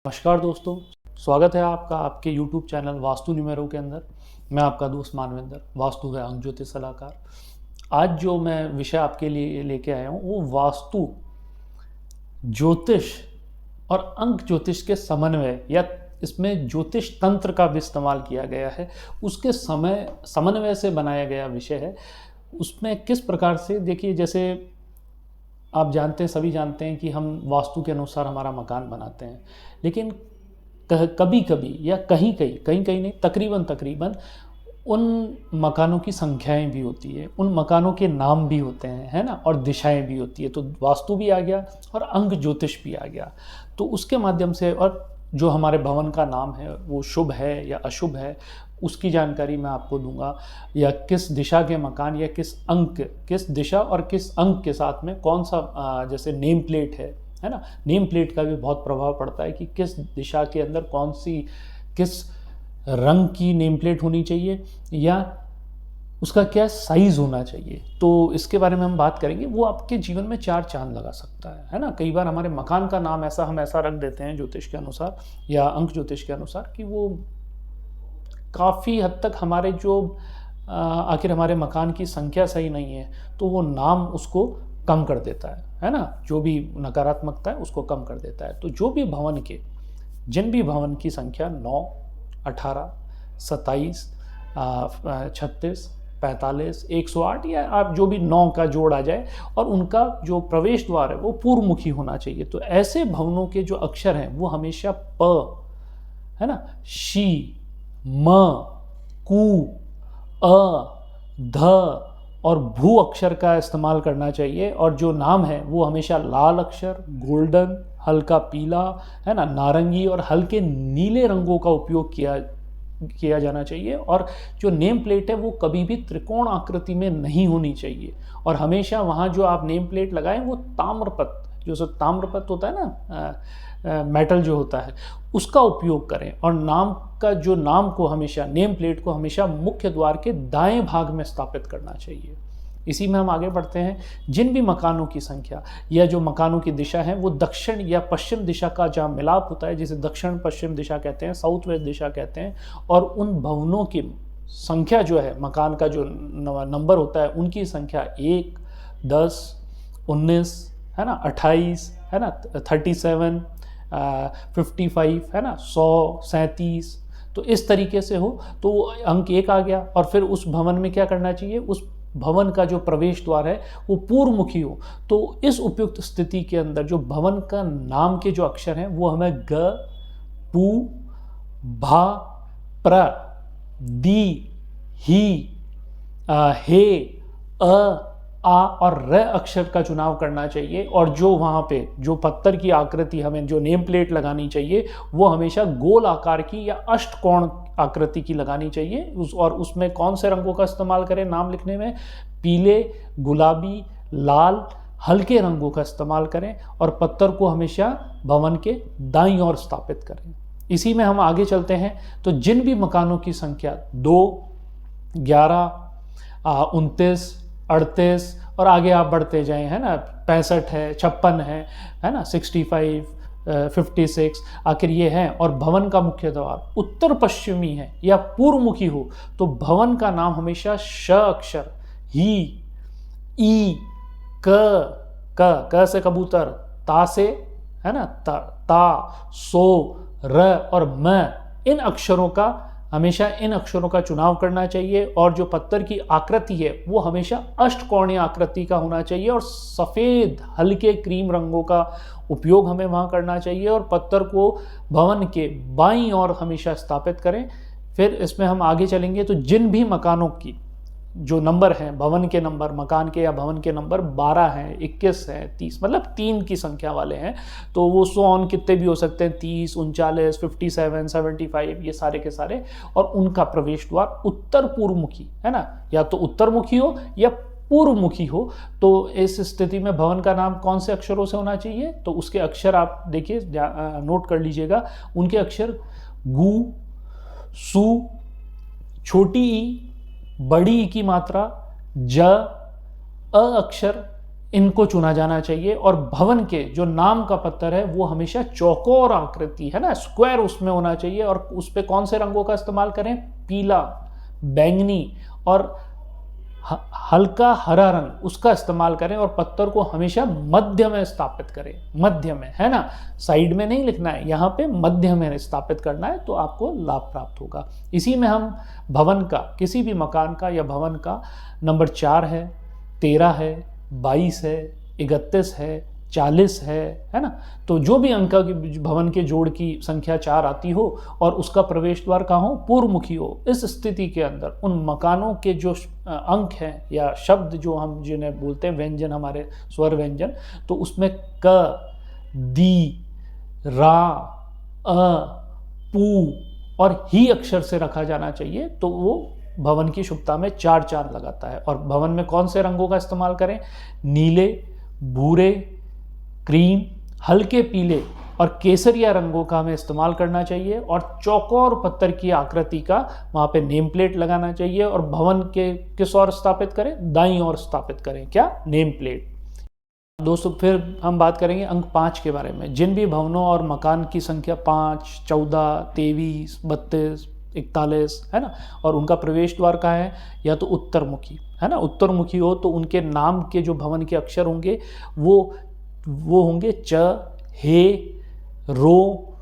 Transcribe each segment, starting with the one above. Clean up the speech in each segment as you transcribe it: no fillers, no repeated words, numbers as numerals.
नमस्कार दोस्तों, स्वागत है आपका आपके YouTube चैनल वास्तु न्यूमेरो के अंदर। मैं आपका दोस्त मानवेंद्र, वास्तु व अंक ज्योतिष सलाहकार। आज जो मैं विषय आपके लिए लेके आया हूँ वो वास्तु, ज्योतिष और अंक ज्योतिष के समन्वय या इसमें ज्योतिष तंत्र का भी इस्तेमाल किया गया है, उसके समन्वय से बनाया गया विषय है। उसमें किस प्रकार से देखिए, जैसे आप जानते हैं, सभी जानते हैं कि हम वास्तु के अनुसार हमारा मकान बनाते हैं, लेकिन कभी कभी या कहीं कहीं नहीं, तकरीबन उन मकानों की संख्याएं भी होती है, उन मकानों के नाम भी होते हैं, है ना, और दिशाएं भी होती है। तो वास्तु भी आ गया और अंक ज्योतिष भी आ गया। तो उसके माध्यम से, और जो हमारे भवन का नाम है वो शुभ है या अशुभ है, उसकी जानकारी मैं आपको दूंगा। या किस दिशा के मकान या किस दिशा और किस अंक के साथ में कौन सा, जैसे नेम प्लेट है ना, नेम प्लेट का भी बहुत प्रभाव पड़ता है कि किस दिशा के अंदर कौन सी, किस रंग की नेम प्लेट होनी चाहिए या उसका क्या साइज होना चाहिए। तो इसके बारे में हम बात करेंगे। वो आपके जीवन में चार चांद लगा सकता है ना। कई बार हमारे मकान का नाम हम ऐसा रख देते हैं ज्योतिष के अनुसार या अंक ज्योतिष के अनुसार कि वो काफ़ी हद तक हमारे जो आखिर हमारे मकान की संख्या सही नहीं है तो वो नाम उसको कम कर देता है ना, जो भी नकारात्मकता है उसको कम कर देता है। तो जो भी भवन के, जिन भी भवन की संख्या 9, 18, 27, 36, 45, 108 या आप जो भी 9 का जोड़ आ जाए और उनका जो प्रवेश द्वार है वो पूर्वमुखी होना चाहिए। तो ऐसे भवनों के जो अक्षर हैं वो हमेशा प, है ना, शी, म, कु, अ, ध और भू अक्षर का इस्तेमाल करना चाहिए। और जो नाम है वो हमेशा लाल अक्षर, गोल्डन, हल्का पीला, है ना, नारंगी और हल्के नीले रंगों का उपयोग किया जाना चाहिए। और जो नेम प्लेट है वो कभी भी त्रिकोण आकृति में नहीं होनी चाहिए। और हमेशा वहाँ जो आप नेम प्लेट लगाएं वो ताम्रपत्र, जो सब ताम्रपत्र होता है ना, मेटल जो होता है, उसका उपयोग करें। और नाम को हमेशा, नेम प्लेट को हमेशा मुख्य द्वार के दाएं भाग में स्थापित करना चाहिए। इसी में हम आगे बढ़ते हैं। जिन भी मकानों की संख्या या जो मकानों की दिशा है वो दक्षिण या पश्चिम दिशा का जहाँ मिलाप होता है, जिसे दक्षिण पश्चिम दिशा कहते हैं, साउथ वेस्ट दिशा कहते हैं, और उन भवनों की संख्या जो है, मकान का जो नंबर होता है उनकी संख्या 1, 10, 19, है ना, 28, है ना, 37, 55, है ना, 100, 37। तो इस तरीके से हो तो अंक 1 आ गया। और फिर उस भवन में क्या करना चाहिए, उस भवन का जो प्रवेश द्वार है वो पूर्वमुखी हो। तो इस उपयुक्त स्थिति के अंदर जो भवन का नाम के जो अक्षर हैं वो हमें ग, पू, भा, प्र, दी, ही, हे, अ, आ और र अक्षर का चुनाव करना चाहिए। और जो वहाँ पे जो पत्थर की आकृति हमें जो नेम प्लेट लगानी चाहिए वो हमेशा गोल आकार की या अष्टकोण आकृति की लगानी चाहिए। और उसमें कौन से रंगों का इस्तेमाल करें नाम लिखने में, पीले, गुलाबी, लाल, हल्के रंगों का इस्तेमाल करें। और पत्थर को हमेशा भवन के दाईं ओर स्थापित करें। इसी में हम आगे चलते हैं। तो जिन भी मकानों की संख्या 2, 11, 29, 38 और आगे आप बढ़ते जाएं, है ना, 65 है, 56 है ना, 65, 56, आखिर ये है। और भवन का मुख्य द्वार उत्तर पश्चिमी है या पूर्वमुखी हो तो भवन का नाम हमेशा श अक्षर, ही, ई, क से कबूतर, ता से, है ना, ता, सो, र और म, इन अक्षरों का चुनाव करना चाहिए। और जो पत्थर की आकृति है वो हमेशा अष्टकोणीय आकृति का होना चाहिए और सफ़ेद हल्के क्रीम रंगों का उपयोग हमें वहाँ करना चाहिए। और पत्थर को भवन के बाईं ओर हमेशा स्थापित करें। फिर इसमें हम आगे चलेंगे। तो जिन भी मकानों की जो नंबर हैं, भवन के नंबर, मकान के या भवन के नंबर 12 हैं, 21 हैं, 30, मतलब 3 की संख्या वाले हैं, तो वो 100 कितने भी हो सकते हैं, 30, 39, 57, 75, ये सारे के सारे। और उनका प्रवेश द्वार उत्तर पूर्वमुखी, है ना, या तो उत्तरमुखी हो या पूर्वमुखी हो। तो इस स्थिति में भवन का नाम कौन से अक्षरों से होना चाहिए, तो उसके अक्षर आप देखिए, नोट कर लीजिएगा। उनके अक्षर गु, सु, छोटी ई, बड़ी ई की मात्रा, ज, अ अक्षर, इनको चुना जाना चाहिए। और भवन के जो नाम का पत्थर है वो हमेशा चौकोर आकृति है ना, स्क्वायर उसमें होना चाहिए। और उस पे कौन से रंगों का इस्तेमाल करें? पीला, बैंगनी और हल्का हरा रंग, उसका इस्तेमाल करें। और पत्थर को हमेशा मध्य में स्थापित करें, मध्य में, है ना, साइड में नहीं लिखना है, यहाँ पे मध्य में स्थापित करना है, तो आपको लाभ प्राप्त होगा। इसी में हम भवन का, किसी भी मकान का या भवन का नंबर 4 है, 13 है, 22 है, 31 है, 40 है ना। तो जो भी अंक की भवन के जोड़ की संख्या 4 आती हो और उसका प्रवेश द्वार कहाँ हो? पूर्वमुखी हो। इस स्थिति के अंदर उन मकानों के जो अंक हैं या शब्द जो हम जिन्हें बोलते हैं व्यंजन, हमारे स्वर व्यंजन, तो उसमें क, दी, रा, अ, पू और ही अक्षर से रखा जाना चाहिए। तो वो भवन की शुभता में 4 चांद लगाता है। और भवन में कौन से रंगों का इस्तेमाल करें? नीले, भूरे, क्रीम, हल्के पीले और केसरिया रंगों का हमें इस्तेमाल करना चाहिए। और चौकोर पत्थर की आकृति का वहाँ पे नेम प्लेट लगाना चाहिए। और भवन के किस ओर स्थापित करें? दाईं ओर स्थापित करें। क्या? Name plate. दोस्तों फिर हम बात करेंगे अंक 5 के बारे में। जिन भी भवनों और मकान की संख्या 5, 14, 23, 32, 41 है ना, और उनका प्रवेश द्वार कहाँ है? या तो उत्तरमुखी, है ना, उत्तरमुखी हो तो उनके नाम के जो भवन के अक्षर होंगे वो होंगे च, हे, रो,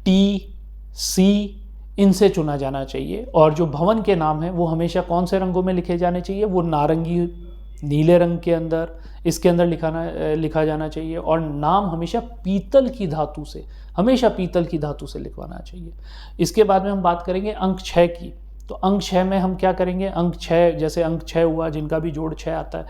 टी, सी, इनसे चुना जाना चाहिए। और जो भवन के नाम हैं वो हमेशा कौन से रंगों में लिखे जाने चाहिए? वो नारंगी, नीले रंग के अंदर, इसके अंदर लिखा जाना चाहिए। और नाम हमेशा पीतल की धातु से, हमेशा पीतल की धातु से लिखवाना चाहिए। इसके बाद में हम बात करेंगे अंक 6 की। तो अंक 6 में हम क्या करेंगे? अंक 6, जैसे अंक 6 हुआ जिनका भी जोड़ 6 आता है,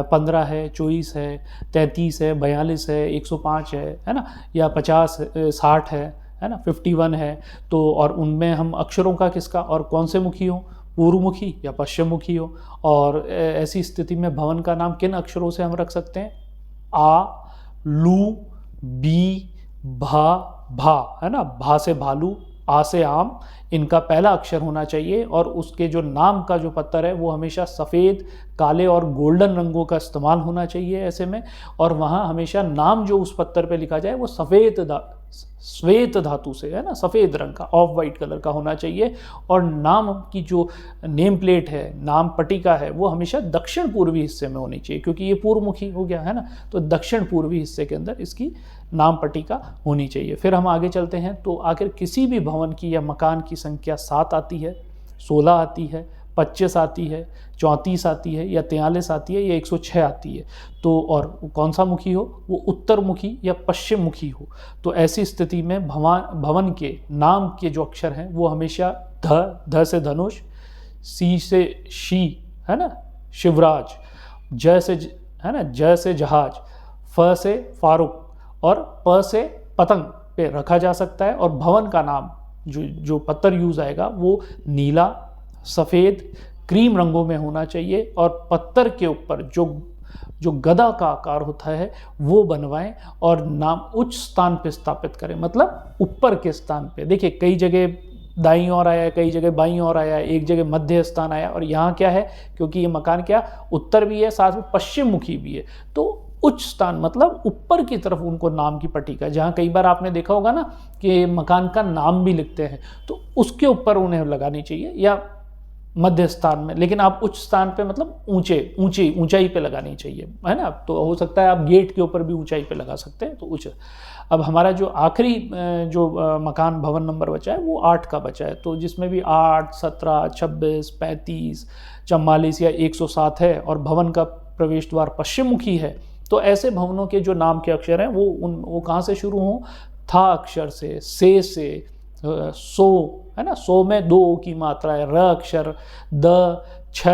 15 है, 24 है, 33 है, 42 है, 105 है ना, या 50, 60 है ना, 51 है। तो और उनमें हम अक्षरों का किसका और कौन से मुखी हो? पूर्वमुखी या पश्चिम मुखी हो। और ऐसी स्थिति में भवन का नाम किन अक्षरों से हम रख सकते हैं? आ, लू, बी, भा, भा, है ना, भा से भालू, आ से आम, इनका पहला अक्षर होना चाहिए। और उसके जो नाम का जो पत्थर है वो हमेशा सफ़ेद, काले और गोल्डन रंगों का इस्तेमाल होना चाहिए ऐसे में। और वहाँ हमेशा नाम जो उस पत्थर पे लिखा जाए वो श्वेत धातु से, है ना, सफ़ेद रंग का, ऑफ वाइट कलर का होना चाहिए। और नाम की जो नेम प्लेट है, नाम पट्टिका है, वो हमेशा दक्षिण पूर्वी हिस्से में होनी चाहिए, क्योंकि ये पूर्वमुखी हो गया है ना, तो दक्षिण पूर्वी हिस्से के अंदर इसकी नाम पट्टिका होनी चाहिए। फिर हम आगे चलते हैं। तो आखिर किसी भी भवन की या मकान की संख्या 7 आती है, 16 आती है, 25 आती है, 34 आती है, या 43 आती है, या 106 आती है, तो और कौन सा मुखी हो? वो उत्तरमुखी या पश्चिम मुखी हो। तो ऐसी स्थिति में भवन के नाम के जो अक्षर हैं वो हमेशा ध से धनुष, सी से शी, है ना, शिवराज, ज से है ना, ज से जहाज, फ से फारूक और प से पतंग पे रखा जा सकता है। और भवन का नाम जो पत्थर यूज आएगा वो नीला, सफ़ेद, क्रीम रंगों में होना चाहिए। और पत्थर के ऊपर जो गदा का आकार होता है वो बनवाएं और नाम उच्च स्थान पे स्थापित करें, मतलब ऊपर के स्थान पे। देखिए कई जगह दाईं ओर आया है, कई जगह बाईं ओर आया है, एक जगह मध्य स्थान आया। और यहाँ क्या है, क्योंकि ये मकान क्या उत्तर भी है, साथ में पश्चिम मुखी भी है, तो उच्च स्थान मतलब ऊपर की तरफ उनको नाम की पट्टिका, जहाँ कई बार आपने देखा होगा ना कि मकान का नाम भी लिखते हैं, तो उसके ऊपर उन्हें लगानी चाहिए, या मध्य स्थान में। लेकिन आप उच्च स्थान पे मतलब ऊंचाई पे लगानी चाहिए, है ना। तो हो सकता है आप गेट के ऊपर भी ऊंचाई पे लगा सकते हैं, तो उच्च। अब हमारा जो आखिरी जो मकान भवन नंबर बचा है वो 8 का बचा है। तो जिसमें भी 8, 17, 26, 35, 44 या 107 है और भवन का प्रवेश द्वार पश्चिम मुखी है, तो ऐसे भवनों के जो नाम के अक्षर हैं वो कहाँ से शुरू हों? था अक्षर से, से, सो, है ना, सो में 2 की मात्रा है, र अक्षर, द, छ,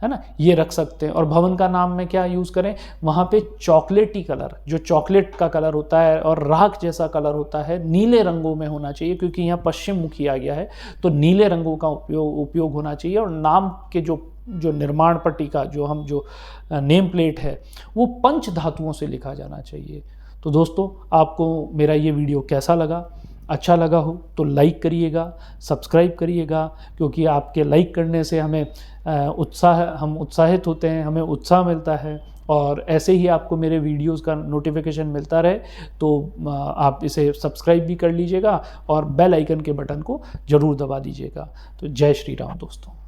है ना, ये रख सकते हैं। और भवन का नाम में क्या यूज़ करें? वहाँ पे चॉकलेटी कलर, जो चॉकलेट का कलर होता है और राख जैसा कलर होता है, नीले रंगों में होना चाहिए, क्योंकि यहाँ पश्चिम मुखी आ गया है, तो नीले रंगों का उपयोग होना चाहिए। और नाम के जो निर्माण पट्टिका, जो नेम प्लेट है, वो पंच धातुओं से लिखा जाना चाहिए। तो दोस्तों आपको मेरा ये वीडियो कैसा लगा? अच्छा लगा हो तो लाइक करिएगा, सब्सक्राइब करिएगा, क्योंकि आपके लाइक करने से हम उत्साहित होते हैं, हमें उत्साह मिलता है और ऐसे ही आपको मेरे वीडियोस का नोटिफिकेशन मिलता रहे तो आप इसे सब्सक्राइब भी कर लीजिएगा और बेल आइकन के बटन को ज़रूर दबा दीजिएगा। तो जय श्री राम दोस्तों।